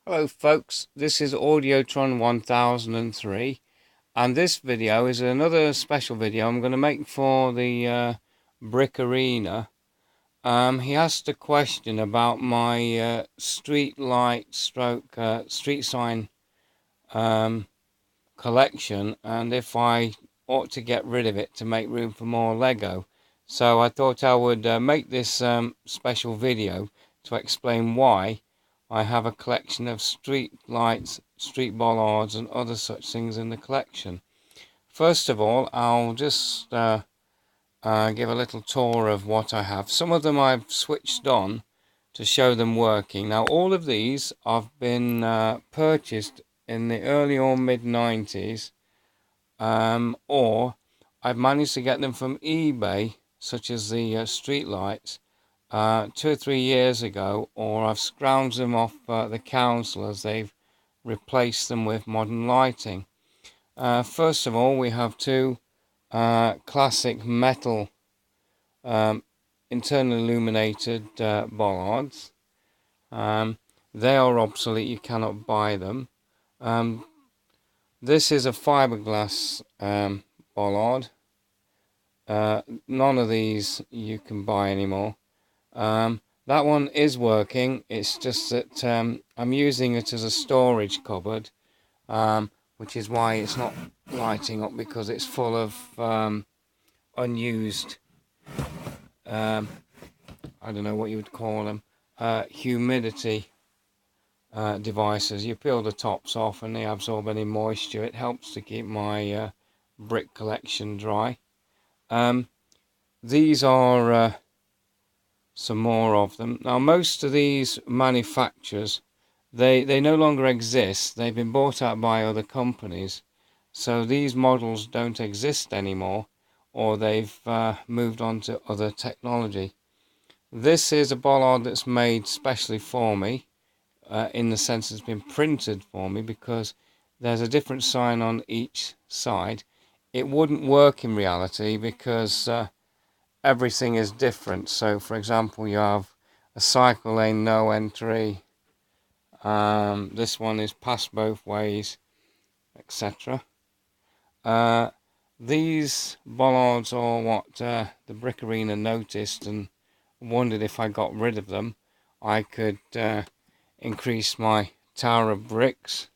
Hello folks, this is Audiotron 1003 and this video is another special video I'm going to make for the Brick Arena. He asked a question about my street light stroke street sign collection and if I ought to get rid of it to make room for more Lego. So I thought I would make this special video to explain why I have a collection of street lights, street bollards and other such things in the collection. First of all, I'll just give a little tour of what I have. Some of them I've switched on to show them working. Now all of these have been purchased in the early or mid 90s, or I've managed to get them from eBay, such as the street lights, 2 or 3 years ago, or I've scrounged them off the council as they've replaced them with modern lighting. First of all, we have two classic metal internally illuminated bollards. They are obsolete, you cannot buy them. This is a fiberglass bollard. None of these you can buy anymore. That one is working, it's just that I'm using it as a storage cupboard, which is why it's not lighting up, because it's full of unused, I don't know what you would call them, humidity devices. You peel the tops off and they absorb any moisture. It helps to keep my brick collection dry. These are some more of them. Now most of these manufacturers, they no longer exist. They've been bought out by other companies, so these models don't exist anymore, or they've moved on to other technology. This is a bollard that's made specially for me, in the sense it's been printed for me, because there's a different sign on each side. It wouldn't work in reality because everything is different. So for example, you have a cycle lane, no entry, this one is pass both ways, etc. These bollards are what the Brick Arena noticed and wondered if I got rid of them I could increase my tower of bricks,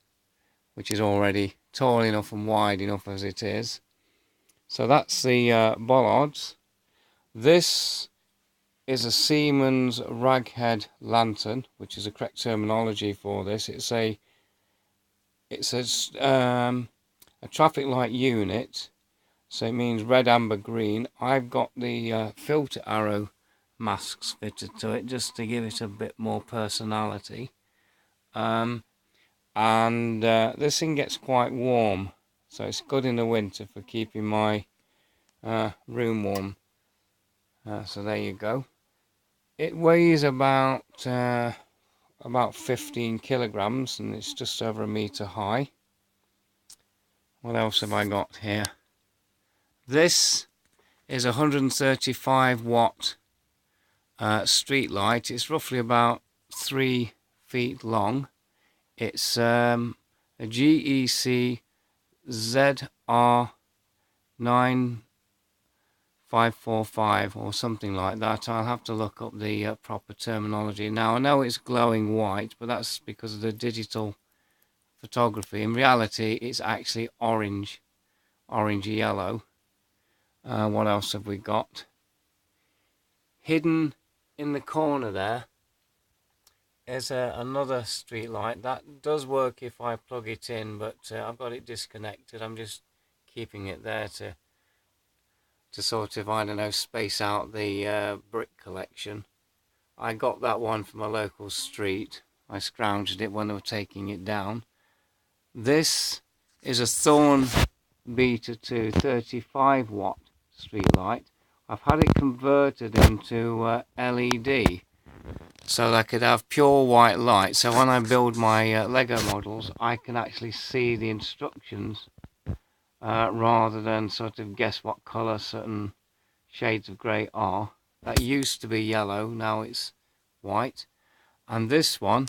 which is already tall enough and wide enough as it is. So that's the bollards. This is a Siemens raghead lantern, which is the correct terminology for this. It's a traffic light unit, so it means red, amber, green. I've got the filter arrow masks fitted to it just to give it a bit more personality. This thing gets quite warm, so it's good in the winter for keeping my room warm. So there you go. It weighs about 15 kilograms and it's just over 1 meter high. What else have I got here? This is a 135 watt street light. It's roughly about 3 feet long. It's a GEC ZR9545 or something like that. I'll have to look up the proper terminology. Now I know it's glowing white, but that's because of the digital photography. In reality it's actually orange yellow. What else have we got? Hidden in the corner there is another street light. That does work if I plug it in, but I've got it disconnected. I'm just keeping it there to sort of, I don't know, space out the brick collection. I got that one from a local street. I scrounged it when they were taking it down. This is a Thorn Beta 2 35 watt street light. I've had it converted into LED so that I could have pure white light, so when I build my Lego models I can actually see the instructions rather than sort of guess what colour certain shades of grey are. That used to be yellow, now it's white. And this one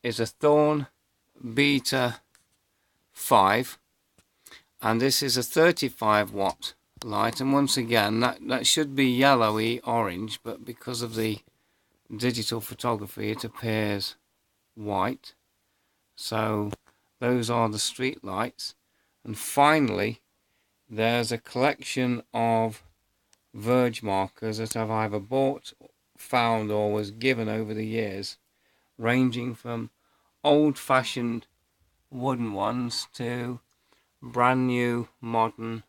is a Thorn Beta 5, and this is a 35 watt light, and once again that should be yellowy orange, but because of the digital photography it appears white. So those are the street lights. And finally there's a collection of verge markers that I've either bought, found, or was given over the years, ranging from old-fashioned wooden ones to brand new modern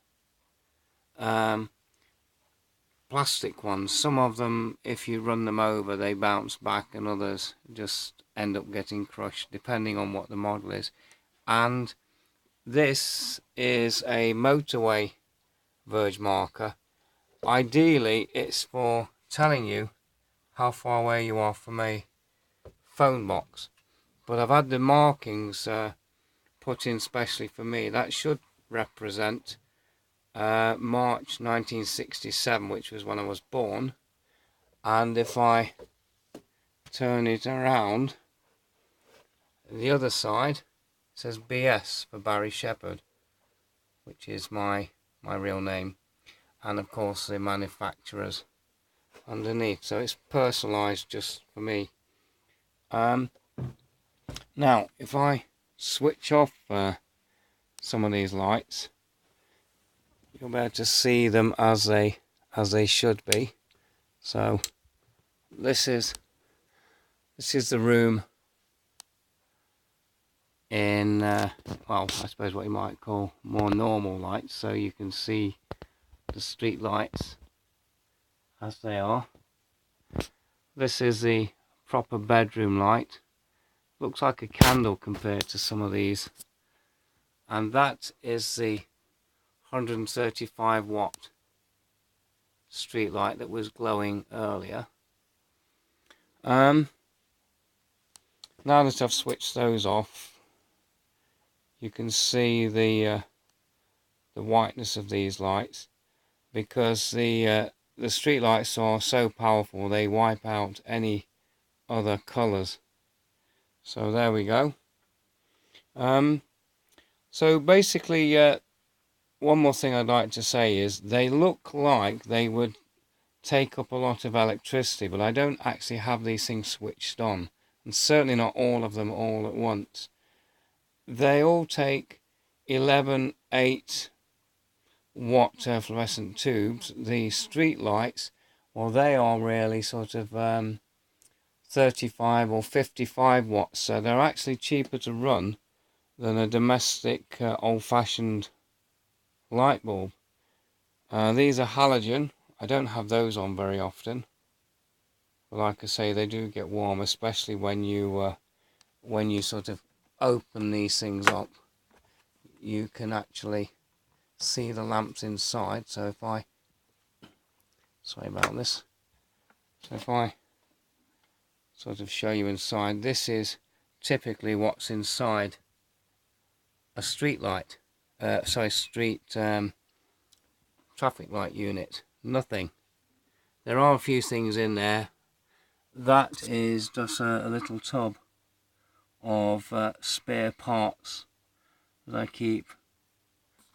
plastic ones. Some of them, if you run them over, they bounce back, and others just end up getting crushed depending on what the model is. And this is a motorway verge marker. Ideally it's for telling you how far away you are from a phone box, but I've had the markings put in specially for me. That should represent March 1967, which was when I was born. And if I turn it around, the other side says BS for Barry Shepherd, which is my real name, and of course the manufacturers underneath, so it's personalized just for me. Now if I switch off some of these lights, you'll be able to see them as they should be. So this is the room in well, I suppose what you might call more normal lights, so you can see the street lights as they are. This is the proper bedroom light. Looks like a candle compared to some of these. And that is the 135 watt street light that was glowing earlier. Now that I've switched those off, you can see the whiteness of these lights, because the street lights are so powerful they wipe out any other colors. So there we go. So basically, one more thing I'd like to say is they look like they would take up a lot of electricity, but I don't actually have these things switched on, and certainly not all of them all at once. They all take 11 8 watt fluorescent tubes. The street lights, well, they are really sort of 35 or 55 watts, so they're actually cheaper to run than a domestic old-fashioned light bulb. These are halogen. I don't have those on very often, but like I say, they do get warm, especially when you sort of open these things up. You can actually see the lamps inside. So if I, sorry about this, so if I sort of show you inside, this is typically what's inside a street light, street traffic light unit. Nothing. There are a few things in there. That is just a little tub of spare parts that I keep,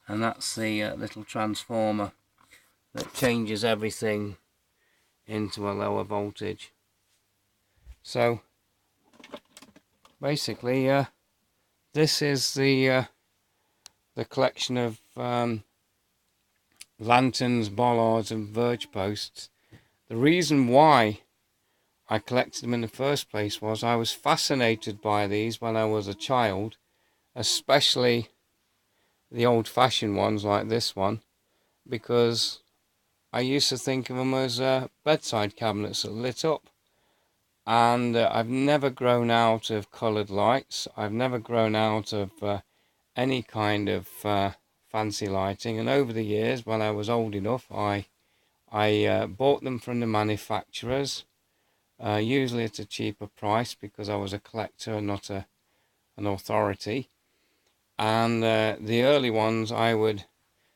and that's the little transformer that changes everything into a lower voltage. So basically this is the collection of lanterns, bollards and verge posts. The reason why I collected them in the first place was I was fascinated by these when I was a child, especially the old-fashioned ones like this one, because I used to think of them as bedside cabinets that lit up. And I've never grown out of coloured lights. I've never grown out of any kind of fancy lighting, and over the years, when I was old enough, I bought them from the manufacturers, usually at a cheaper price, because I was a collector and not an authority. And the early ones I would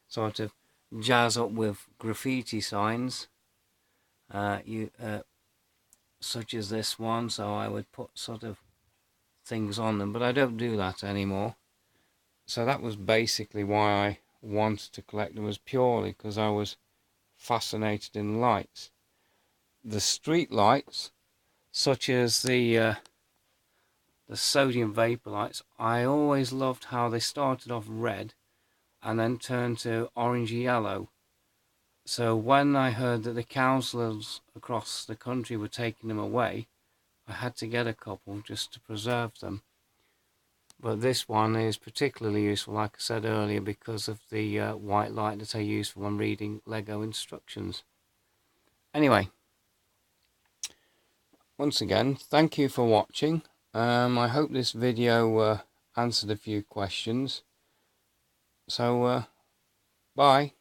sort of jazz up with graffiti signs, such as this one. So I would put sort of things on them, but I don't do that anymore. So that was basically why I wanted to collect them, was purely because I was fascinated in lights. The street lights, such as the sodium vapor lights, I always loved how they started off red and then turned to orangey yellow. So when I heard that the councillors across the country were taking them away, I had to get a couple just to preserve them. But this one is particularly useful, like I said earlier, because of the white light that I use for when reading Lego instructions. Anyway, once again, thank you for watching. I hope this video answered a few questions. So, bye.